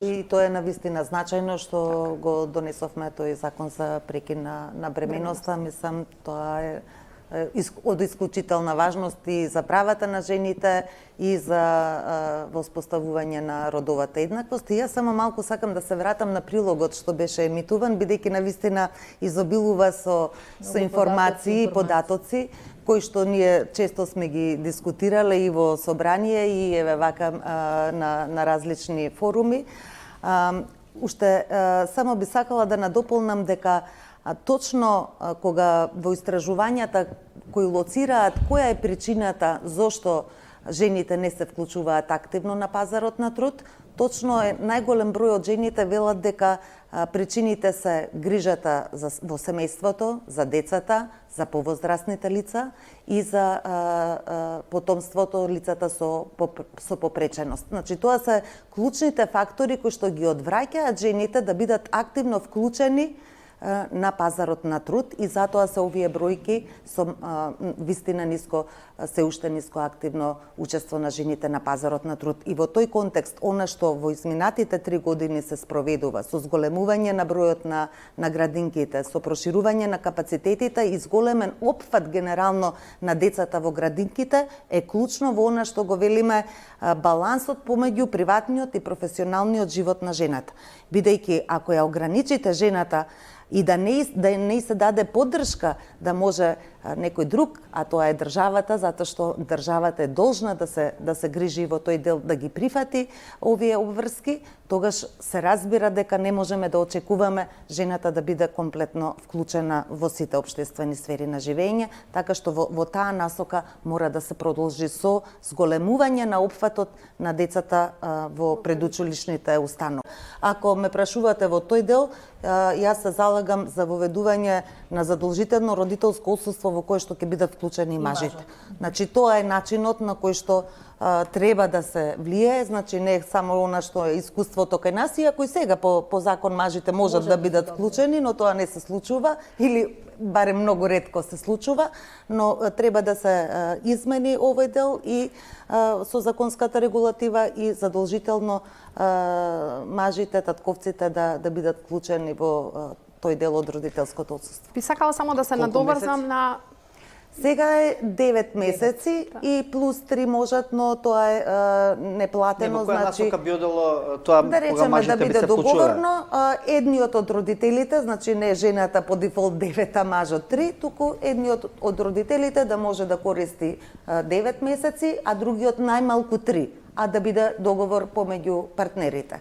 И тоа е навистина значајно што го донесовме тој закон за прекин на бременоста. Мислам, тоа е од исклучителна важност и за правата на жените и за воспоставување на родовата еднаквост. И јас само малку сакам да се вратам на прилогот што беше емитуван, бидејќи навистина изобилува со информации и податоци кои што ние често сме ги дискутирале и во собрание и еве вака на различни форуми. Уште само би сакала да надополнам дека точно кога во истражувањата кои лоцираат која е причината зошто жените не се вклучуваат активно на пазарот на труд, точно е најголем број од жените велат дека причините се грижата во семејството, за децата, за повозрастните лица и за потомството, лицата со попреченост. Значи, тоа се клучните фактори кои што ги одвраќаат жените да бидат активно вклучени на пазарот на труд и затоа се овие бројки со вистина ниско, се уште ниско активно учество на жените на пазарот на труд. И во тој контекст, она што во изминатите 3 години се спроведува, со зголемување на бројот на градинките, со проширување на капацитетите и зголемен опфат генерално на децата во градинките, е клучно во она што го велиме балансот помеѓу приватниот и професионалниот живот на жената. Бидејќи, ако ја ограничите жената и да не се даде поддршка да може некој друг, а тоа е државата, затоа што државата е должна да се грижи во тој дел да ги прифати овие обврски, тогаш се разбира дека не можеме да очекуваме жената да биде комплетно вклучена во сите општествени сфери на живење, така што во таа насока мора да се продолжи со зголемување на опфатот на децата во предучилишните установи. Ако ме прашувате во тој дел, јас се залагам за воведување на задолжително родителско отсуство во кое што ќе бидат вклучени и мажите. Значи, тоа е начинот на кој што треба да се влие, значи не е само она што е искуството кај нас, иако и сега по закон мажите можат да бидат вклучени, но тоа не се случува или барем многу ретко се случува, но треба да се измени овој дел и со законската регулатива и задолжително мажите, татковците да бидат вклучени во тој дел од родителското отсуство. Би сакала само да се надоврзам на... Сега е 9 месеци и плюс 3 можат, но тоа е неплатено, значи... насока би одело тоа да речеме, кога мажите да би се биде вклучувале? договорно, едниот од родителите, значи не жената по дефолт 9, а мажот 3, туку едниот од родителите да може да користи 9 месеци, а другиот најмалку 3, а да биде договор помеѓу партнерите.